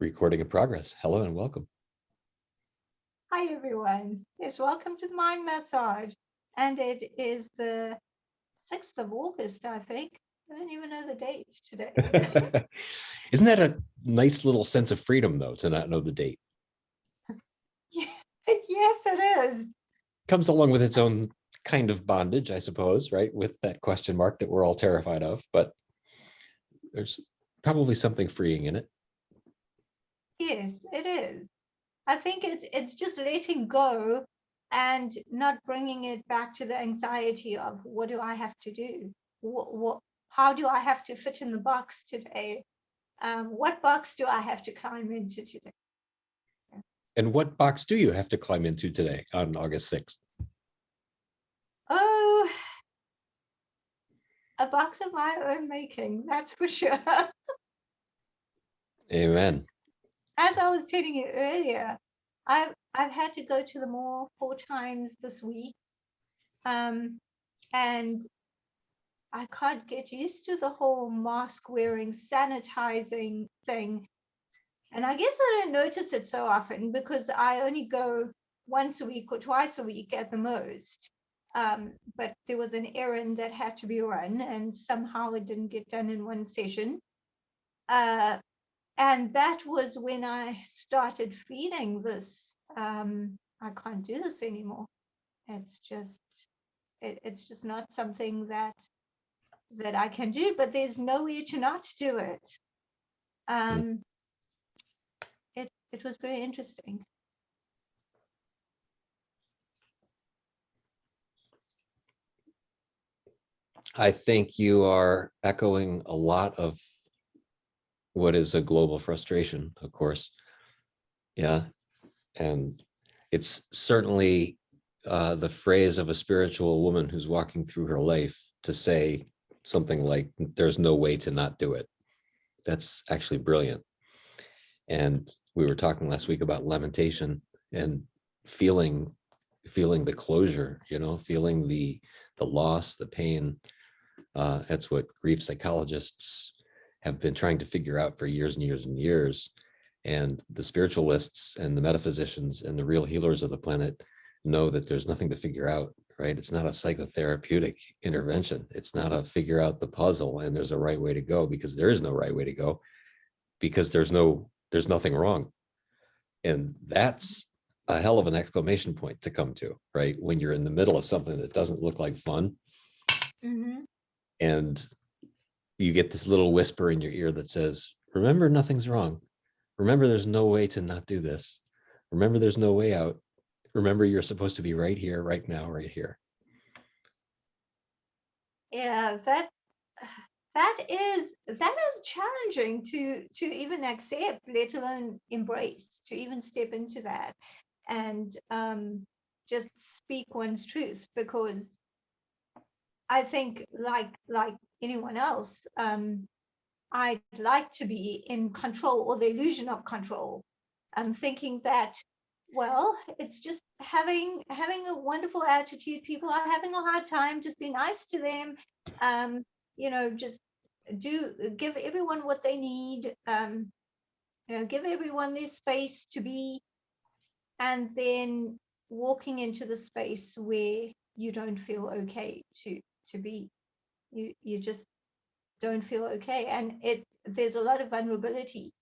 Recording in progress. Hello and welcome. Hi everyone. Yes, welcome to the Mind Massage. And it is the 6th of August, I think. I don't even know the date today. Isn't that a nice little sense of freedom, though, to not know the date? Yes, it is. Comes along with its own kind of bondage, I suppose, right? With that question mark that we're all terrified of, but there's probably something freeing in it. Yes, it is. I think it's just letting go and not bringing it back to the anxiety of what do I have to do? How do I have to fit in the box today? What box do I have to climb into today? And what box do you have to climb into today on August 6th? Oh, a box of my own making, that's for sure. Amen. As I was telling you earlier, I've had to go to the mall 4 times this week, and I can't get used to the whole mask wearing, sanitizing thing. And I guess I don't notice it so often because I only go once a week or twice a week at the most. But there was an errand that had to be run, and somehow it didn't get done in one session. And that was when I started feeling this. I can't do this anymore. It's just not something that I can do. But there's nowhere to not do it. It was very interesting. I think you are echoing a lot of what is a global frustration, of course. Yeah. And it's certainly the phrase of a spiritual woman who's walking through her life to say something like, there's no way to not do it. That's actually brilliant. And we were talking last week about lamentation and feeling the closure, feeling the loss, the pain. That's what grief psychologists have been trying to figure out for years and years and years. And the spiritualists and the metaphysicians and the real healers of the planet know that there's nothing to figure out, right? It's not a psychotherapeutic intervention. It's not a figure out the puzzle and there's a right way to go, because there is no right way to go, because there's nothing wrong. And that's a hell of an exclamation point to come to, right? When you're in the middle of something that doesn't look like fun. Mm-hmm. And you get this little whisper in your ear that says, remember, nothing's wrong. Remember, there's no way to not do this. Remember, there's no way out. Remember, you're supposed to be right here, right now, right here. Yeah, that is challenging to even accept, let alone embrace, to even step into that and just speak one's truth. Because I think, like anyone else, I'd like to be in control, or the illusion of control. I'm thinking that, well, it's just having a wonderful attitude. People are having a hard time. Just be nice to them. Just give everyone what they need. Give everyone their space to be, and then walking into the space where you don't feel okay to be. You just don't feel okay, and there's a lot of vulnerability.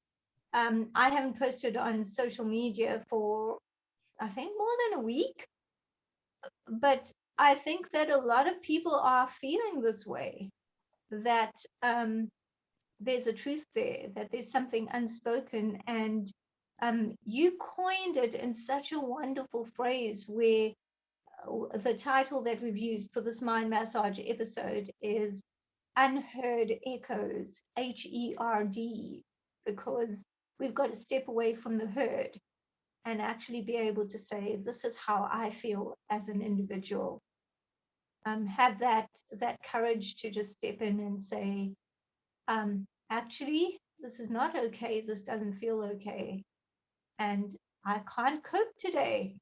I haven't posted on social media for, I think, more than a week, but I think that a lot of people are feeling this way, that there's a truth there, that there's something unspoken. And you coined it in such a wonderful phrase, where the title that we've used for this mind massage episode is UNherd Echoes, HERD, because we've got to step away from the herd and actually be able to say, this is how I feel as an individual. Have that courage to just step in and say, actually, this is not okay. This doesn't feel okay. And I can't cope today.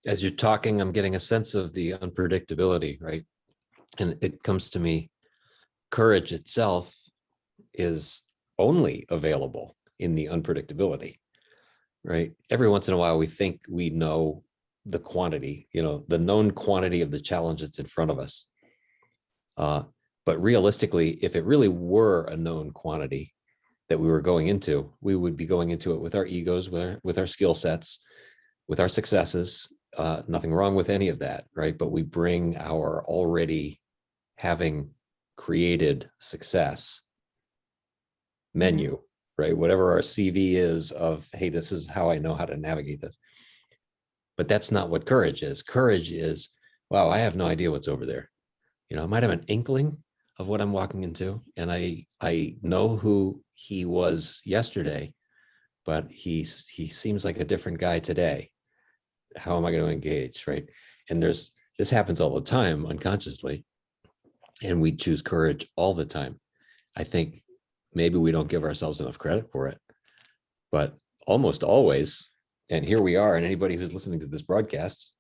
As you're talking, I'm getting a sense of the unpredictability, right? And it comes to me courage itself is only available in the unpredictability, right? Every once in a while, we think we know the quantity, the known quantity of the challenge that's in front of us. But realistically, if it really were a known quantity that we were going into, we would be going into it with our egos, with our skill sets, with our successes. Nothing wrong with any of that, right? But we bring our already having created success menu, right? Whatever our CV is of, hey, this is how I know how to navigate this. But that's not what courage is. Courage is, wow, I have no idea what's over there. I might have an inkling of what I'm walking into, and I know who he was yesterday, but he seems like a different guy today. How am I going to engage, right? And this happens all the time unconsciously, and we choose courage all the time. I think maybe we don't give ourselves enough credit for it, but almost always, and here we are, and anybody who's listening to this broadcast,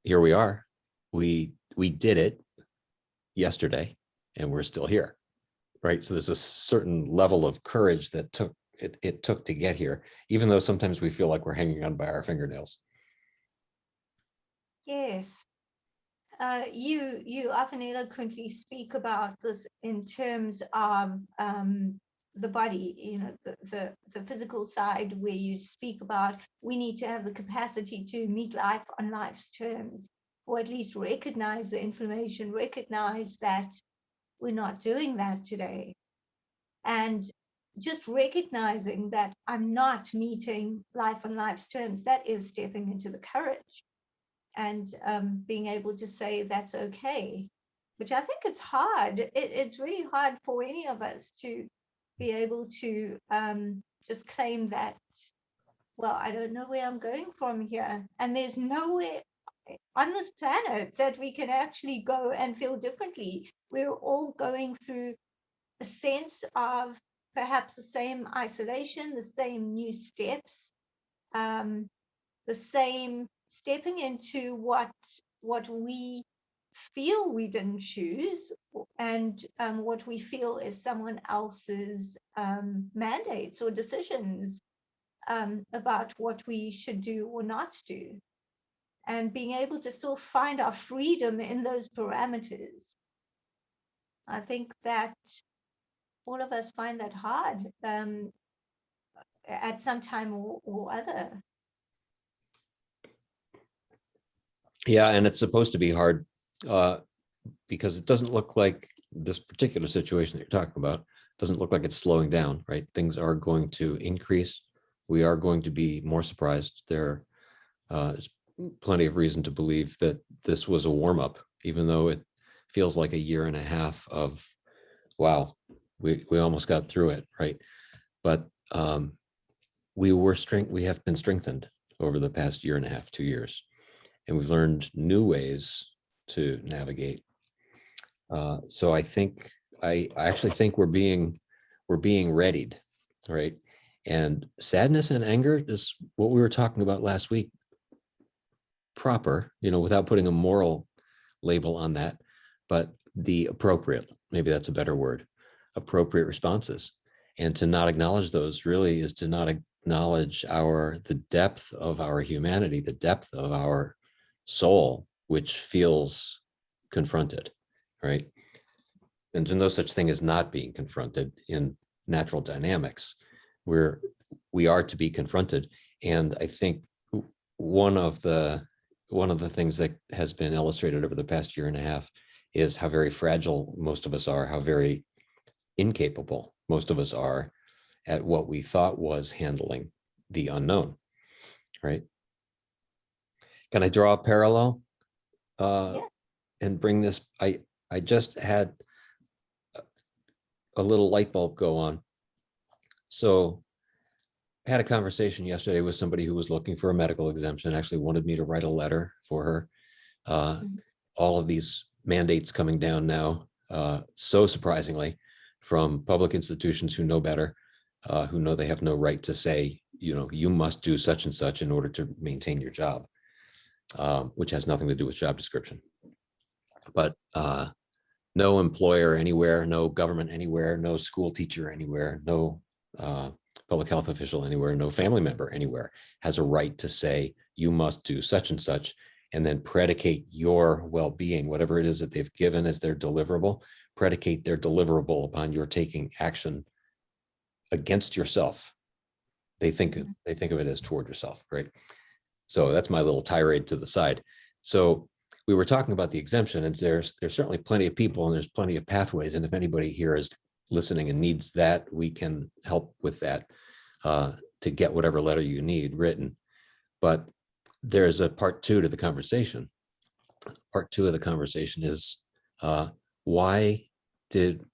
here we are. We did it yesterday, and we're still here, right? So there's a certain level of courage that it took to get here, even though sometimes we feel like we're hanging on by our fingernails. Yes. You often eloquently speak about this in terms of the body, the physical side, where you speak about we need to have the capacity to meet life on life's terms, or at least recognize the inflammation, recognize that we're not doing that today. And just recognizing that I'm not meeting life on life's terms, that is stepping into the courage and being able to say that's okay, which I think it's hard. It's really hard for any of us to be able to just claim that, well, I don't know where I'm going from here. And there's nowhere on this planet that we can actually go and feel differently. We're all going through a sense of perhaps the same isolation, the same new steps, the same stepping into what we feel we didn't choose, and what we feel is someone else's mandates or decisions about what we should do or not do, and being able to still find our freedom in those parameters. I think that all of us find that hard at some time or other. Yeah, and it's supposed to be hard because it doesn't look like this particular situation that you're talking about doesn't look like it's slowing down, right? Things are going to increase. We are going to be more surprised. There's plenty of reason to believe that this was a warm-up, even though it feels like a year and a half of, wow, we almost got through it, right? But we have been strengthened over the past year and a half, 2 years, and we've learned new ways to navigate. So I actually think we're being readied, right? And sadness and anger is what we were talking about last week, proper, without putting a moral label on that, but the appropriate, maybe that's a better word, appropriate responses. And to not acknowledge those really is to not acknowledge the depth of our humanity, the depth of our soul, which feels confronted, right? And there's no such thing as not being confronted in natural dynamics. We are to be confronted. And I think one of the things that has been illustrated over the past year and a half is how very fragile most of us are, how very incapable most of us are at what we thought was handling the unknown, right? Can I draw a parallel and bring this? I just had a little light bulb go on. So I had a conversation yesterday with somebody who was looking for a medical exemption, actually wanted me to write a letter for her. All of these mandates coming down now, so surprisingly, from public institutions who know better, who know they have no right to say, you must do such and such in order to maintain your job, which has nothing to do with job description. But No employer anywhere, no government anywhere, no school teacher anywhere, no public health official anywhere, no family member anywhere has a right to say you must do such and such, and then predicate your well-being, whatever it is that they've given as their deliverable, predicate their deliverable upon your taking action against yourself. They think of it as toward yourself, right? So that's my little tirade to the side. So we were talking about the exemption, and there's certainly plenty of people and there's plenty of pathways. And if anybody here is listening and needs that, we can help with that to get whatever letter you need written. But there's a part two to the conversation. Part two of the conversation is why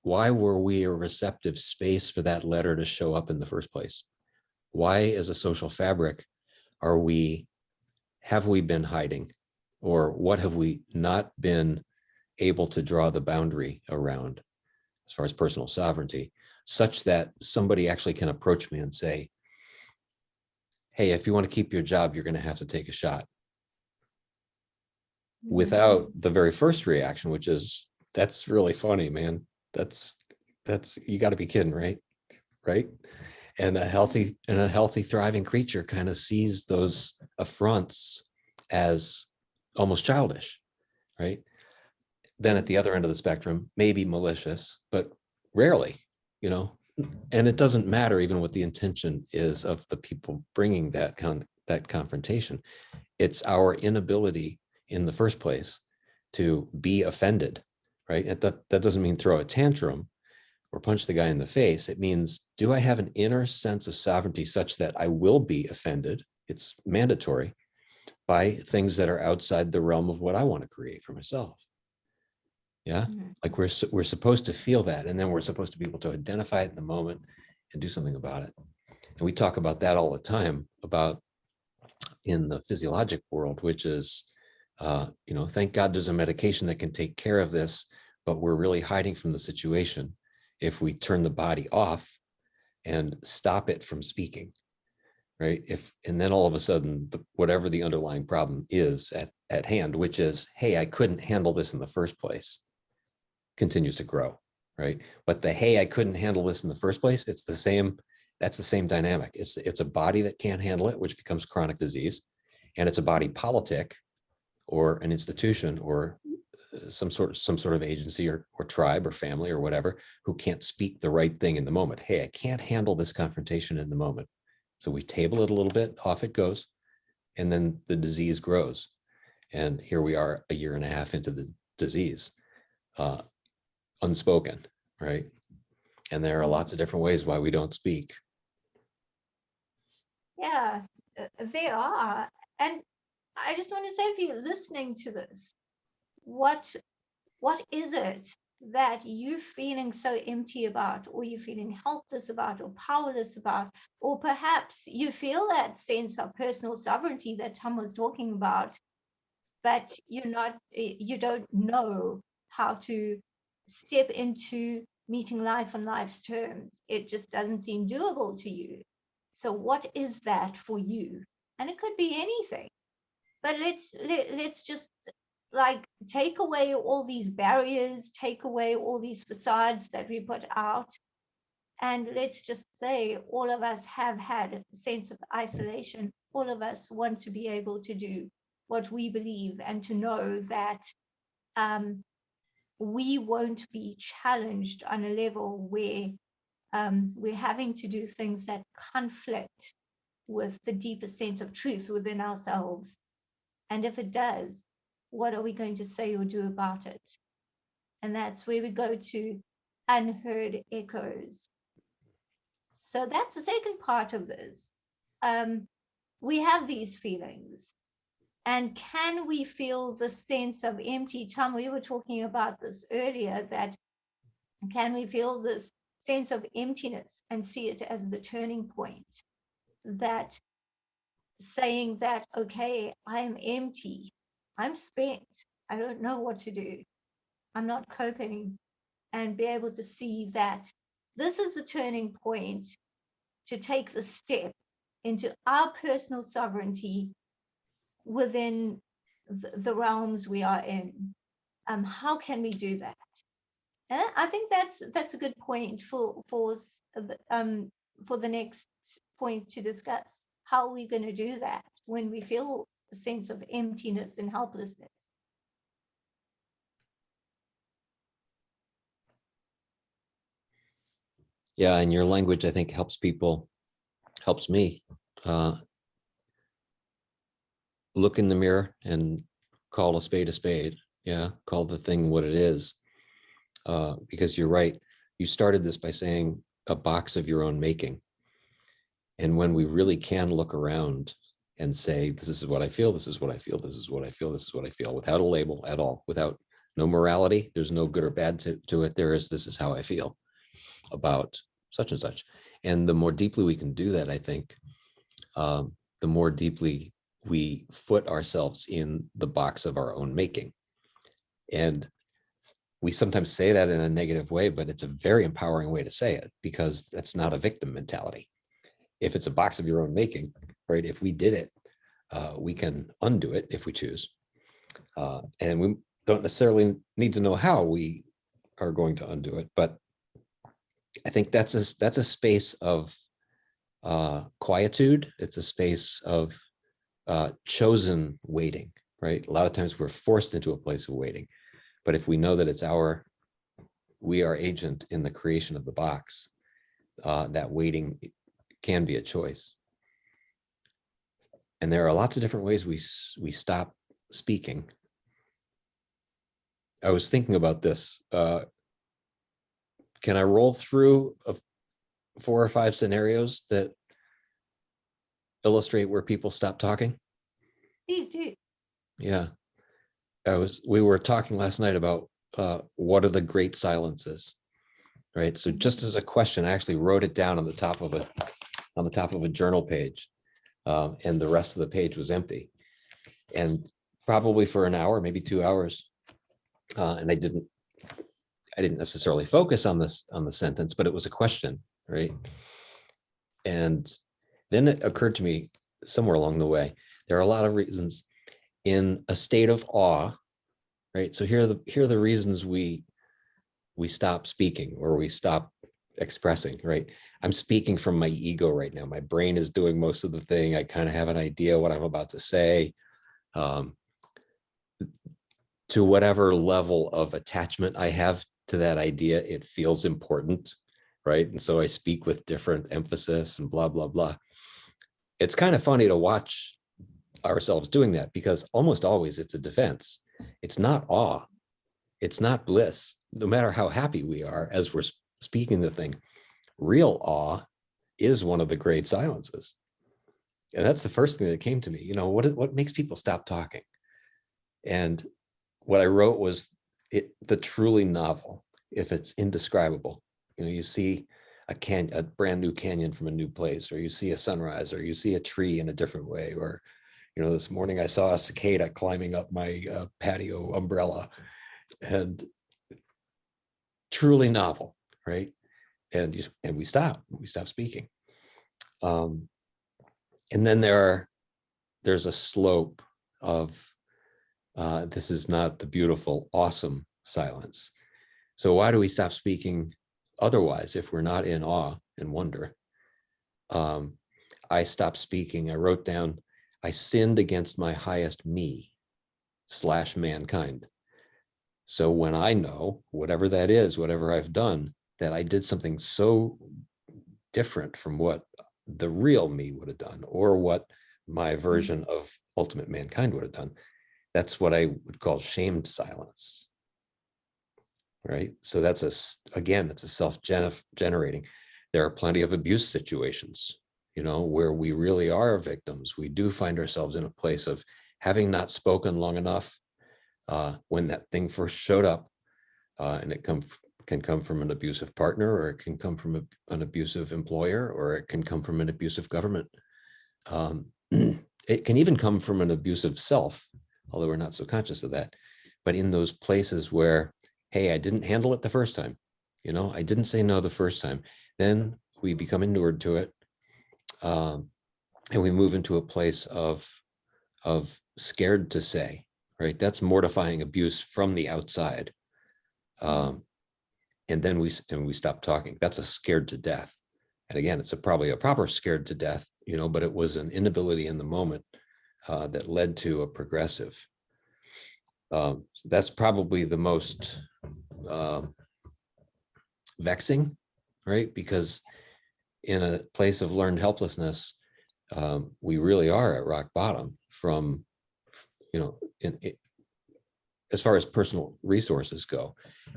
were we a receptive space for that letter to show up in the first place? Why, as a social fabric, have we been hiding, or what have we not been able to draw the boundary around as far as personal sovereignty, such that somebody actually can approach me and say, hey, if you want to keep your job, you're going to have to take a shot, without the very first reaction, which is, that's really funny, man. That's you got to be kidding, right? And a healthy thriving creature kind of sees those affronts as almost childish, right? Then at the other end of the spectrum, maybe malicious, but rarely, and it doesn't matter even what the intention is of the people bringing that confrontation. It's our inability in the first place to be offended, right? That doesn't mean throw a tantrum or punch the guy in the face. It means, do I have an inner sense of sovereignty such that I will be offended? It's mandatory by things that are outside the realm of what I want to create for myself. Yeah, like we're supposed to feel that, and then we're supposed to be able to identify it in the moment and do something about it. And we talk about that all the time about in the physiologic world, which is, thank God there's a medication that can take care of this, but we're really hiding from the situation if we turn the body off and stop it from speaking, right? And then all of a sudden, whatever the underlying problem is at hand, which is, hey, I couldn't handle this in the first place, continues to grow, right? But the, hey, I couldn't handle this in the first place, that's the same dynamic. It's a body that can't handle it, which becomes chronic disease, and it's a body politic or an institution or some sort of agency or tribe or family or whatever who can't speak the right thing in the moment. Hey, I can't handle this confrontation in the moment. So we table it a little bit, off it goes, and then the disease grows. And here we are a year and a half into the disease, unspoken, right? And there are lots of different ways why we don't speak. Yeah, there are. And I just want to say, if you're listening to this, what is it that you're feeling so empty about, or you're feeling helpless about, or powerless about, or perhaps you feel that sense of personal sovereignty that Tom was talking about, but you don't know how to step into meeting life on life's terms. It just doesn't seem doable to you. So what is that for you? And it could be anything, but let's just like take away all these barriers, take away all these facades that we put out. And let's just say all of us have had a sense of isolation. All of us want to be able to do what we believe and to know that we won't be challenged on a level where we're having to do things that conflict with the deepest sense of truth within ourselves. And if it does, what are we going to say or do about it? And that's where we go to unheard echoes. So that's the second part of this. We have these feelings. And can we feel the sense of empty? Tom, we were talking about this earlier, that can we feel this sense of emptiness and see it as the turning point? That saying that, okay, I am empty, I'm spent, I don't know what to do, I'm not coping, and be able to see that this is the turning point to take the step into our personal sovereignty within the realms we are in. How can we do that? I think that's a good point for the next point to discuss. How are we going to do that when we feel a sense of emptiness and helplessness? Yeah, and your language, I think, helps me look in the mirror and call a spade a spade. Yeah, call the thing what it is. Because you're right. You started this by saying a box of your own making. And when we really can look around and say, this is what I feel, this is what I feel, this is what I feel, this is what I feel, without a label at all, without no morality, there's no good or bad to it. There is, this is how I feel about such and such. And the more deeply we can do that, I think, the more deeply we foot ourselves in the box of our own making. And we sometimes say that in a negative way, but it's a very empowering way to say it, because that's not a victim mentality. If it's a box of your own making, right? If we did it, we can undo it if we choose. And we don't necessarily need to know how we are going to undo it, but I think that's a space of quietude. It's a space of chosen waiting, right? A lot of times we're forced into a place of waiting, but if we know that we are agent in the creation of the box, that waiting can be a choice. And there are lots of different ways we stop speaking. I was thinking about this. Can I roll through 4 or 5 scenarios that illustrate where people stop talking? Please do. Yeah. We were talking last night about what are the great silences, right? So just as a question, I actually wrote it down on the top of a journal page, and the rest of the page was empty. And probably for an hour, maybe 2 hours, and I didn't necessarily focus on the sentence, but it was a question, right? And then it occurred to me somewhere along the way, there are a lot of reasons in a state of awe, right? So here are the reasons we stop speaking or we stop expressing, right? I'm speaking from my ego right now. My brain is doing most of the thing. I kind of have an idea what I'm about to say. To whatever level of attachment I have to that idea, it feels important, right? And so I speak with different emphasis and blah, blah, blah. It's kind of funny to watch ourselves doing that, because almost always it's a defense. It's not awe. It's not bliss. No matter how happy we are as we're speaking the thing, real awe is one of the great silences. And that's the first thing that came to me. You know, what makes people stop talking? And what I wrote was the truly novel, if it's indescribable. You know, you see a brand new canyon from a new place, or you see a sunrise, or you see a tree in a different way, or, you know, this morning I saw a cicada climbing up my patio umbrella, and truly novel, right? And we stop speaking. And then there's a slope of this is not the beautiful, awesome silence. So why do we stop speaking otherwise if we're not in awe and wonder? I stopped speaking. I wrote down, I sinned against my highest me / mankind. So when I know, whatever that is, whatever I've done, that I did something so different from what the real me would have done, or what my version of ultimate mankind would have done, that's what I would call shamed silence, right? So that's it's a self-generating. There are plenty of abuse situations, you know, where we really are victims. We do find ourselves in a place of having not spoken long enough when that thing first showed up, and it can come from an abusive partner, or it can come from an abusive employer, or it can come from an abusive government. It can even come from an abusive self, although we're not so conscious of that. But in those places where, hey, I didn't handle it the first time, you know, I didn't say no the first time, then we become inured to it, and we move into a place of scared to say, right? That's mortifying abuse from the outside. and then we stopped talking. That's a scared to death. And again, it's probably a proper scared to death, but it was an inability in the moment that led to a progressive. So that's probably the most vexing, right? Because in a place of learned helplessness, we really are at rock bottom from, as far as personal resources go,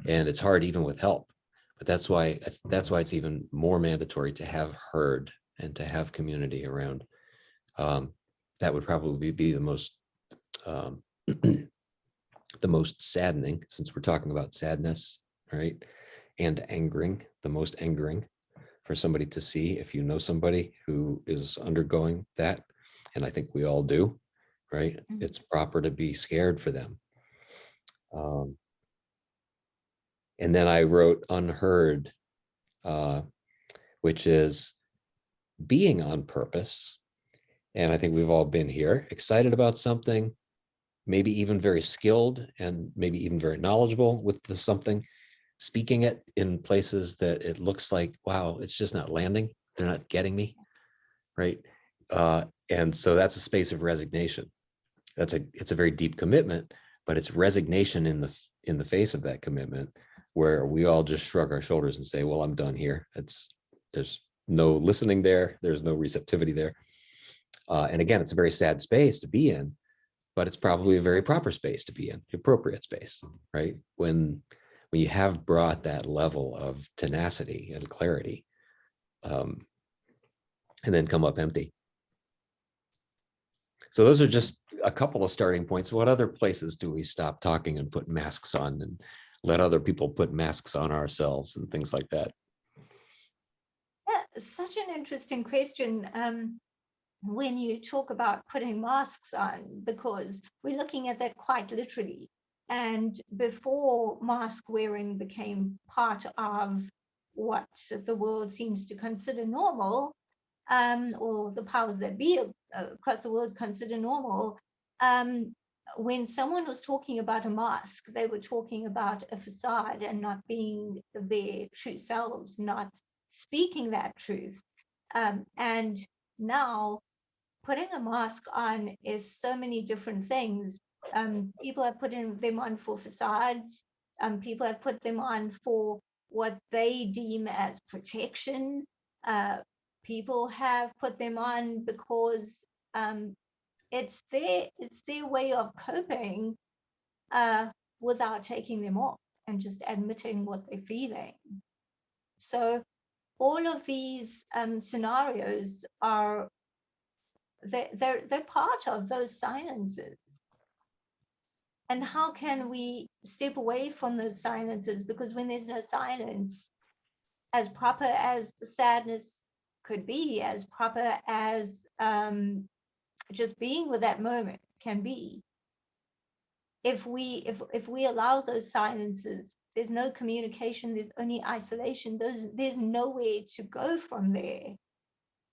and it's hard even with help. But that's why it's even more mandatory to have herd and to have community around. That would probably be the most the most saddening, since we're talking about sadness, right? And angering, the most angering for somebody to see, if you know somebody who is undergoing that, and I think we all do, right? It's proper to be scared for them. And then I wrote UNherd, which is being on purpose. And I think we've all been here, excited about something, maybe even very skilled and maybe even very knowledgeable with the something, speaking it in places that it looks like, wow, it's just not landing. They're not getting me, right? And so that's a space of resignation. It's a very deep commitment, but it's resignation in the face of that commitment, where we all just shrug our shoulders and say, well, I'm done here. There's no listening there. There's no receptivity there. And again, it's a very sad space to be in, but it's probably a very proper space to be in, appropriate space, right? When you have brought that level of tenacity and clarity, and then come up empty. So those are just a couple of starting points. What other places do we stop talking and put masks on and let other people put masks on ourselves and things like that? Yeah, such an interesting question. When you talk about putting masks on, because we're looking at that quite literally. And before mask wearing became part of what the world seems to consider normal, or the powers that be across the world consider normal, when someone was talking about a mask, they were talking about a facade and not being their true selves, not speaking that truth. And now putting a mask on is so many different things. People have put them on for facades. People have put them on for what they deem as protection. People have put them on because it's their way of coping without taking them off and just admitting what they're feeling. So all of these scenarios are they're part of those silences. And how can we step away from those silences? Because when there's no silence, as proper as the sadness could be, as proper as just being with that moment can be, if we allow those silences, there's no communication, there's only isolation. There's nowhere to go from there,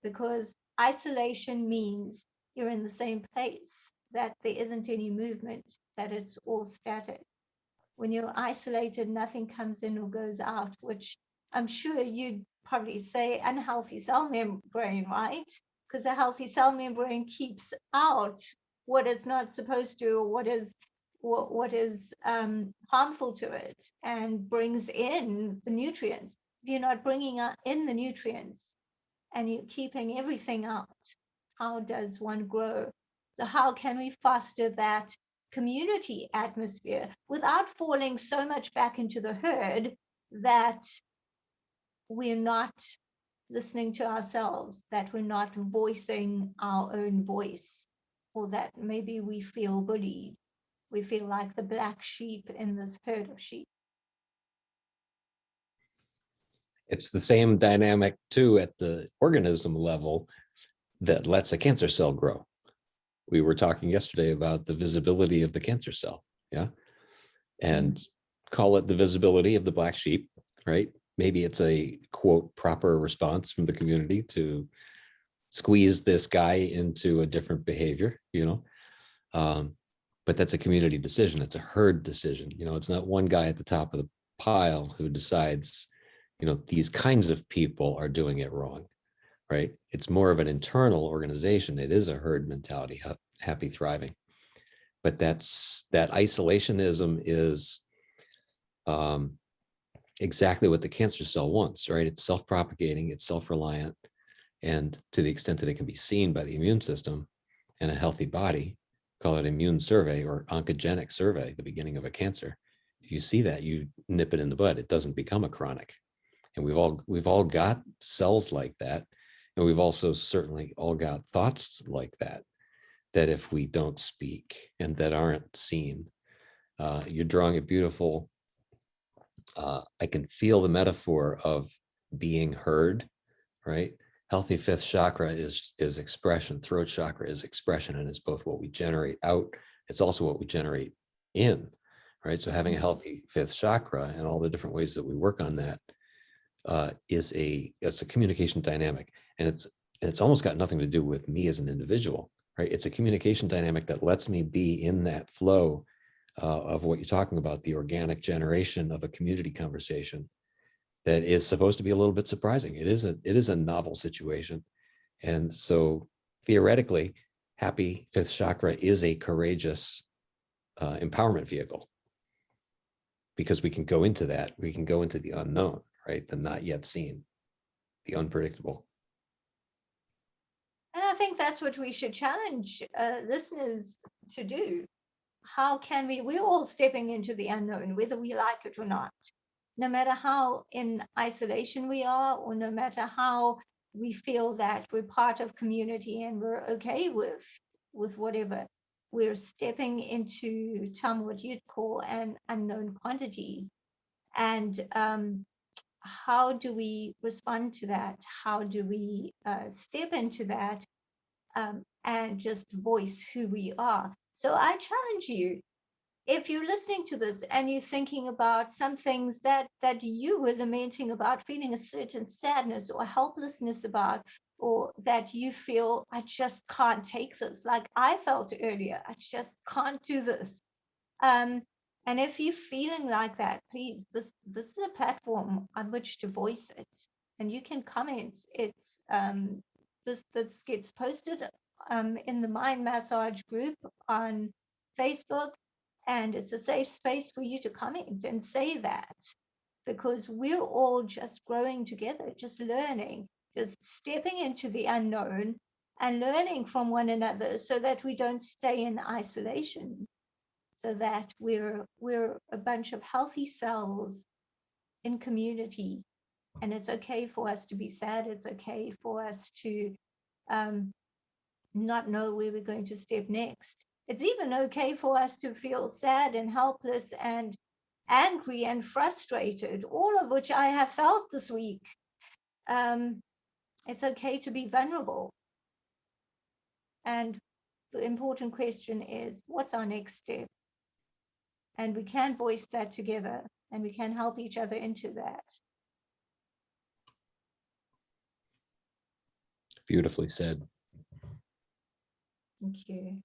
because isolation means you're in the same place, that there isn't any movement, that it's all static. When you're isolated, nothing comes in or goes out, which I'm sure you'd probably say unhealthy cell membrane, right? Because a healthy cell membrane keeps out what it's not supposed to, or what is harmful to it, and brings in the nutrients. If you're not bringing in the nutrients and you're keeping everything out, how does one grow? So how can we foster that community atmosphere without falling so much back into the herd that we're not listening to ourselves, that we're not voicing our own voice, or that maybe we feel bullied, we feel like the black sheep in this herd of sheep? It's the same dynamic too at the organism level that lets a cancer cell grow. We were talking yesterday about the visibility of the cancer cell, yeah? And call it the visibility of the black sheep, right? Maybe it's a, quote, proper response from the community to squeeze this guy into a different behavior, but that's a community decision. It's a herd decision. It's not one guy at the top of the pile who decides, these kinds of people are doing it wrong, right? It's more of an internal organization. It is a herd mentality, happy thriving. But that isolationism is exactly what the cancer cell wants, right? It's self-propagating, it's self-reliant, and to the extent that it can be seen by the immune system in a healthy body, call it immune survey or oncogenic survey, the beginning of a cancer. If you see that, you nip it in the bud. It doesn't become a chronic. And we've all got cells like that. And we've also certainly all got thoughts like that, that if we don't speak and that aren't seen, you're drawing a beautiful, I can feel the metaphor of being heard, right? Healthy fifth chakra is expression. Throat chakra is expression, and it's both what we generate out. It's also what we generate in, right? So having a healthy fifth chakra and all the different ways that we work on that it's a communication dynamic, and it's almost got nothing to do with me as an individual, right? It's a communication dynamic that lets me be in that flow of what you're talking about, the organic generation of a community conversation that is supposed to be a little bit surprising. It is a novel situation. And so theoretically, happy fifth chakra is a courageous empowerment vehicle, because we can go into that. We can go into the unknown, right? The not yet seen, the unpredictable. And I think that's what we should challenge listeners to do. How can we're all stepping into the unknown, whether we like it or not, no matter how in isolation we are, or no matter how we feel that we're part of community and we're okay with whatever. We're stepping into, Tom, what you'd call an unknown quantity. And how do we respond to that? How do we step into that and just voice who we are? So I challenge you, if you're listening to this and you're thinking about some things that you were lamenting about, feeling a certain sadness or helplessness about, or that you feel, I just can't take this, like I felt earlier, I just can't do this. And if you're feeling like that, please, this is a platform on which to voice it, and you can comment. It's this gets posted in the Mind Massage group on Facebook, and it's a safe space for you to comment and say that, because we're all just growing together, just learning, just stepping into the unknown and learning from one another, so that we don't stay in isolation, so that we're a bunch of healthy cells in community. And it's okay for us to be sad. It's okay for us to not know where we're going to step next. It's even okay for us to feel sad and helpless and angry and frustrated, all of which I have felt this week. It's okay to be vulnerable. And the important question is, what's our next step? And we can voice that together, and we can help each other into that. Beautifully said. Thank you.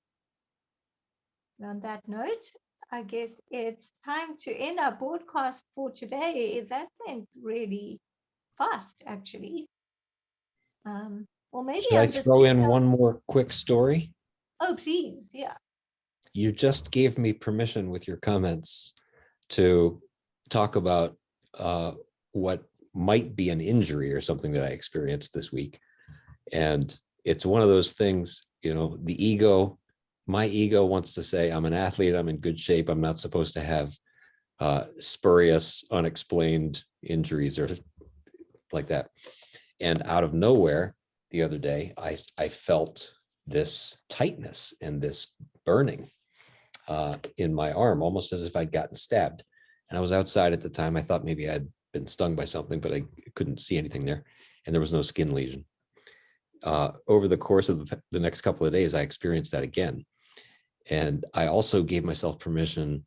And on that note, I guess it's time to end our broadcast for today. That went really fast, actually. Or maybe Should I I'm just... throw in one more quick story? Oh, please. Yeah. You just gave me permission with your comments to talk about what might be an injury or something that I experienced this week. And it's one of those things, the ego, my ego wants to say, I'm an athlete, I'm in good shape, I'm not supposed to have spurious, unexplained injuries or like that. And out of nowhere, the other day, I felt this tightness and this burning in my arm, almost as if I'd gotten stabbed. And I was outside at the time. I thought maybe I'd been stung by something, but I couldn't see anything there. And there was no skin lesion. Over the course of the next couple of days, I experienced that again. And I also gave myself permission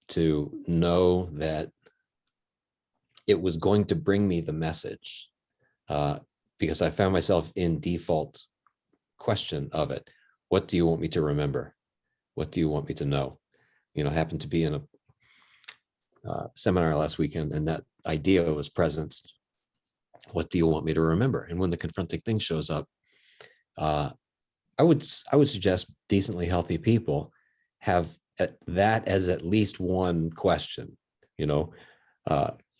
to know that it was going to bring me the message, because I found myself in default question of it. What do you want me to remember? What do you want me to know? Happened to be in seminar last weekend, and that idea was present. What do you want me to remember? And when the confronting thing shows up, I would suggest decently healthy people have that as at least one question. You know,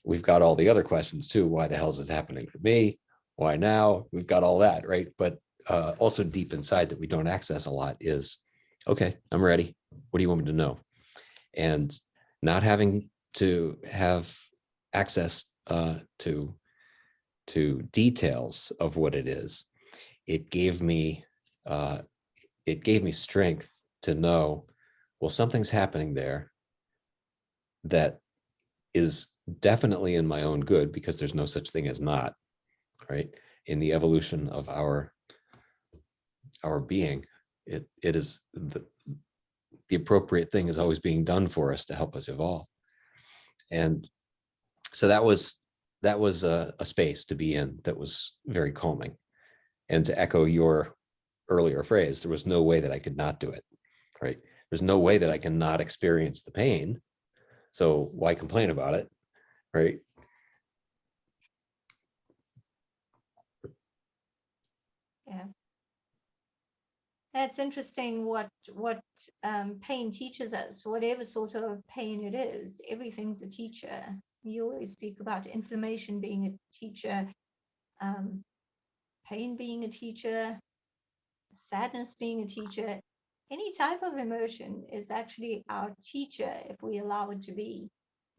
we've got all the other questions too. Why the hell is this happening to me? Why now? We've got all that, right? But also deep inside that we don't access a lot is, okay, I'm ready. What do you want me to know? And not having to have access to details of what it is, it gave me strength to know, well, something's happening there that is definitely in my own good, because there's no such thing as not, right? In the evolution of our being, it is the appropriate thing is always being done for us to help us evolve. And so that was a space to be in that was very calming. And to echo your earlier phrase, there was no way that I could not do it, right? There's no way that I can not experience the pain. So why complain about it, right? Yeah. That's interesting what pain teaches us, whatever sort of pain it is. Everything's a teacher. You always speak about inflammation being a teacher, pain being a teacher, sadness being a teacher. Any type of emotion is actually our teacher if we allow it to be.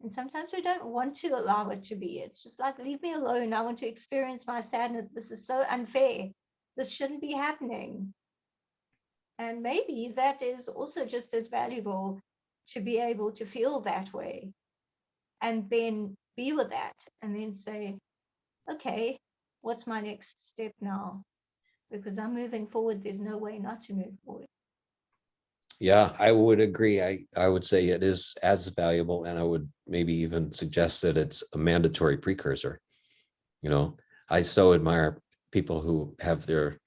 And sometimes we don't want to allow it to be. It's just like, leave me alone. I want to experience my sadness. This is so unfair. This shouldn't be happening. And maybe that is also just as valuable, to be able to feel that way and then be with that and then say, okay, what's my next step now? Because I'm moving forward. There's no way not to move forward. Yeah, I would agree. I would say it is as valuable, and I would maybe even suggest that it's a mandatory precursor. You know, I so admire people who have their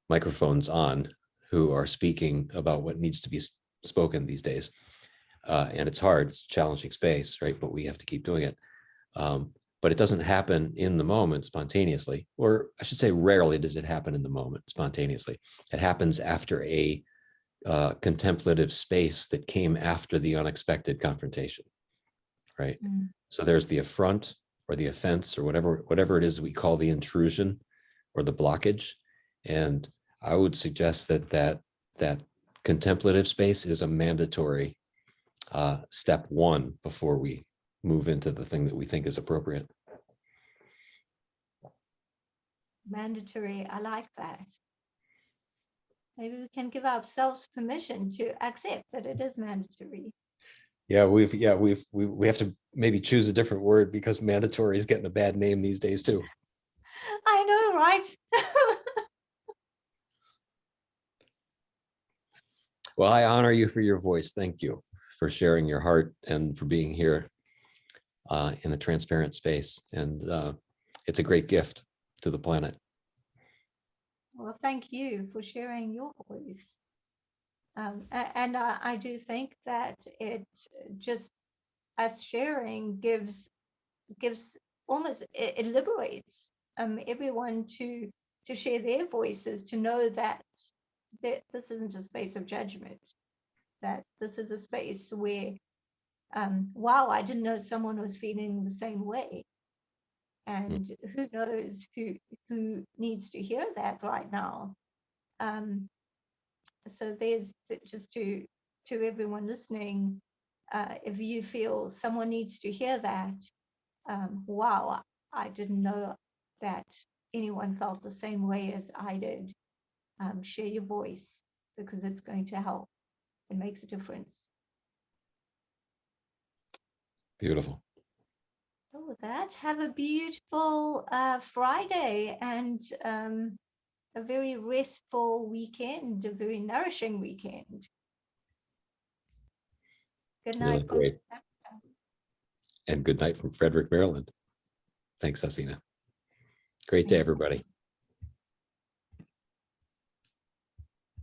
microphones on, who are speaking about what needs to be spoken these days. And it's hard, it's a challenging space, right? But we have to keep doing it. But it doesn't happen in the moment spontaneously, or I should say rarely does it happen in the moment spontaneously. It happens after a contemplative space that came after the unexpected confrontation, right? Mm. So there's the affront or the offense or whatever it is we call the intrusion or the blockage. And I would suggest that contemplative space is a mandatory step one before we move into the thing that we think is appropriate. Mandatory. I like that. Maybe we can give ourselves permission to accept that it is mandatory. Yeah, we have to maybe choose a different word, because mandatory is getting a bad name these days too. I know, right? Well, I honor you for your voice. Thank you for sharing your heart and for being here in a transparent space. And it's a great gift to the planet. Well, thank you for sharing your voice. And I do think that it just, us sharing gives almost, it liberates everyone to share their voices, to know that this isn't a space of judgment, that this is a space where, wow, I didn't know someone was feeling the same way. And who knows who needs to hear that right now. So there's just to everyone listening, if you feel someone needs to hear that, wow, I didn't know that anyone felt the same way as I did. Share your voice, because it's going to help. It makes a difference. Beautiful. So with that, have a beautiful Friday and a very restful weekend, a very nourishing weekend. Good Really night. great. And good night from Frederick, Maryland. Thanks, Hasina. Great day, everybody.